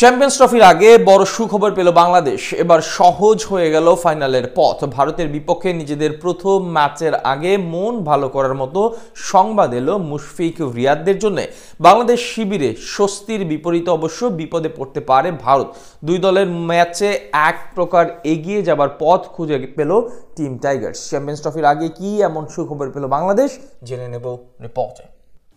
Champions ট্রফির আগে বড় সুখবর পেল বাংলাদেশ। এবার সহজ হয়ে গেল ফাইনালের পথ। ভারতের বিপক্ষে নিজেদের প্রথম ম্যাচের আগে মন ভালো করার মতো সংবাদ এলো মুশফিক রিয়াদদের জন্য। বাংলাদেশ শিবিরে স্বস্তির বিপরীতে অবশ্য বিপদে পড়তে পারে ভারত। দুই দলের ম্যাচে এক প্রকার এগিয়ে যাবার পথ খুঁজে পেল টিম টাইগার্স। চ্যাম্পিয়ন্স ট্রফির আগে কি এমন সুখবর পেল বাংলাদেশ, জেনে নেব রিপোর্টে।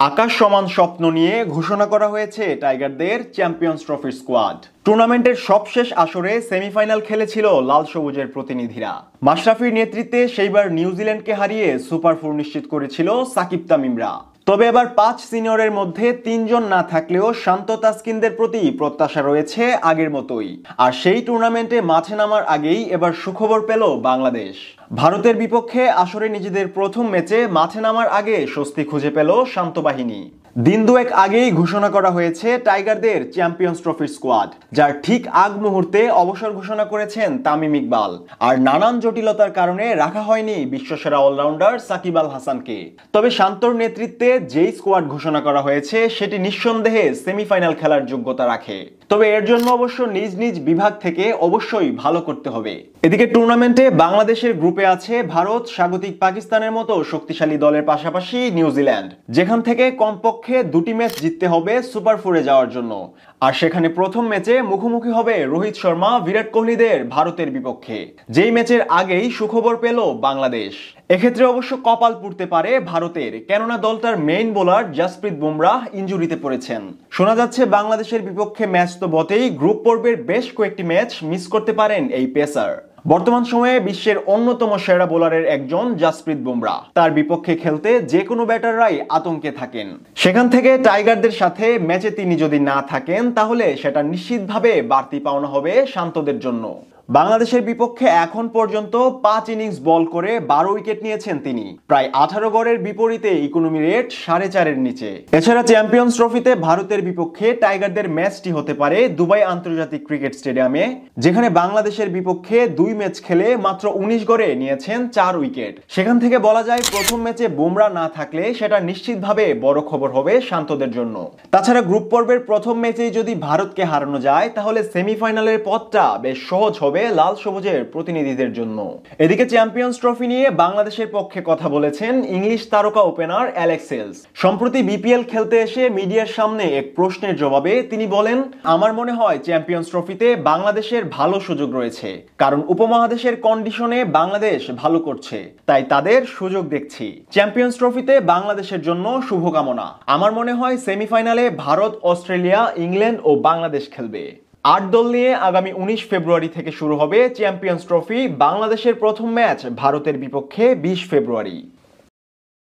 আকাশ সমান স্বপ্ন নিয়ে ঘোষণা করা হয়েছে টাইগারদের চ্যাম্পিয়ন্স ট্রফির স্কোয়াড। টুর্নামেন্টের সবশেষ আসরে সেমিফাইনাল খেলেছিল লাল সবুজের প্রতিনিধিরা। মাশরাফির নেতৃত্বে সেইবার নিউজিল্যান্ডকে হারিয়ে সুপার 4 নিশ্চিত করেছিল সাকিব তামিমরা। তবে এবার 5 সিনিয়রের মধ্যে 3 জন না থাকলেও শান্ত তাসকিনদের প্রতি প্রত্যাশা রয়েছে আগের মতোই। আর সেই টুর্নামেন্টে মাঠে নামার আগেই এবার সুখবর পেল বাংলাদেশ। ভারতের বিপক্ষে আসরে নিজেদের প্রথম ম্যাচে মাঠে নামার আগে স্বস্তি খুঁজে পেল শান্ত বাহিনী। দিন দুয়েক আগেই ঘোষণা করা হয়েছে টাইগারদের চ্যাম্পিয়ন্স ট্রফির স্কোয়াড, যার ঠিক আগ মুহূর্তে অবসর ঘোষণা করেছেন তামিম ইকবাল। আর নানান জটিলতার কারণে রাখা হয়নি বিশ্বসেরা অলরাউন্ডার সাকিব আল হাসানকে। তবে শান্তর নেতৃত্বে যেই স্কোয়াড ঘোষণা করা হয়েছে সেটি নিঃসন্দেহে সেমিফাইনাল খেলার যোগ্যতা রাখে। তবে এর জন্য অবশ্য নিজ নিজ বিভাগ থেকে অবশ্যই ভালো করতে হবে। এদিকে টুর্নামেন্টে বাংলাদেশের গ্রুপে আছে ভারত, স্বাগতিক পাকিস্তানের মতো শক্তিশালী দলের পাশাপাশি নিউজিল্যান্ড, যেখান থেকে কমপক্ষে 2টি ম্যাচ জিততে হবে সুপার 4-এ যাওয়ার জন্য। আর সেখানে প্রথম ম্যাচে মুখোমুখি হবে রোহিত শর্মা, বিরাট কোহলিদের ভারতের বিপক্ষে, যেই ম্যাচের আগেই সুখবর পেল বাংলাদেশ। এক্ষেত্রে অবশ্য কপাল পুড়তে পারে ভারতের, কেননা দলটার মেইন বোলার জাসপ্রীত বুমরাহ ইনজুরিতে পড়েছেন। শোনা যাচ্ছে বাংলাদেশের বিপক্ষে ম্যাচ তো বটেই, গ্রুপ পর্বের বেশ কয়েকটি ম্যাচ মিস করতে পারেন এই পেসার। বর্তমান সময়ে বিশ্বের অন্যতম সেরা বোলারের একজন জাসপ্রীত বুমরাহ, তার বিপক্ষে খেলতে যে কোনো ব্যাটাররাই আতঙ্কে থাকেন। সেখান থেকে টাইগারদের সাথে ম্যাচে তিনি যদি না থাকেন তাহলে সেটা নিশ্চিতভাবে বাড়তি পাওনা হবে শান্তদের জন্য। বাংলাদেশের বিপক্ষে এখন পর্যন্ত 5 ইনিংস বল করে 12 উইকেট নিয়েছেন তিনি, প্রায় 18 গড়ের বিপরীতে ইকোনমি রেট 4.5-এর নিচে। এছাড়া চ্যাম্পিয়ন্স ট্রফিতে ভারতের বিপক্ষে টাইগারদের ম্যাচটি হতে পারে দুবাই আন্তর্জাতিক ক্রিকেট স্টেডিয়ামে, যেখানে বাংলাদেশের বিপক্ষে 2 ম্যাচ খেলে মাত্র 19 গড়ে নিয়েছেন 4 উইকেট। সেখান থেকে বলা যায় প্রথম ম্যাচে বুমরাহ না থাকলে সেটা নিশ্চিতভাবে বড় খবর হবে শান্তদের জন্য। তাছাড়া গ্রুপ পর্বের প্রথম ম্যাচেই যদি ভারতকে হারানো যায় তাহলে সেমিফাইনালের পথটা বেশ সহজ হবে লাল সবুজের প্রতিনিধিদের জন্য। এদিকে চ্যাম্পিয়ন্স ট্রফি নিয়ে বাংলাদেশের পক্ষে কথা বলেছেন ইংলিশ তারকা ওপেনার অ্যালেক্স হেলস। সম্প্রতি বিপিএল খেলতে এসে মিডিয়ার সামনে এক প্রশ্নের জবাবে তিনি বলেন, আমার মনে হয় চ্যাম্পিয়ন্স ট্রফিতে বাংলাদেশের ভালো সুযোগ রয়েছে, কারণ উপমহাদেশের কন্ডিশনে বাংলাদেশ ভালো করছে, তাই তাদের সুযোগ দেখছি। চ্যাম্পিয়ন্স ট্রফিতে বাংলাদেশের জন্য শুভকামনা। আমার মনে হয় সেমিফাইনালে ভারত, অস্ট্রেলিয়া, ইংল্যান্ড ও বাংলাদেশ খেলবে। 8 দল নিয়ে আগামী 19 ফেব্রুয়ারি থেকে শুরু হবে চ্যাম্পিয়ন্স ট্রফি। বাংলাদেশের প্রথম ম্যাচ ভারতের বিপক্ষে 20 ফেব্রুয়ারি।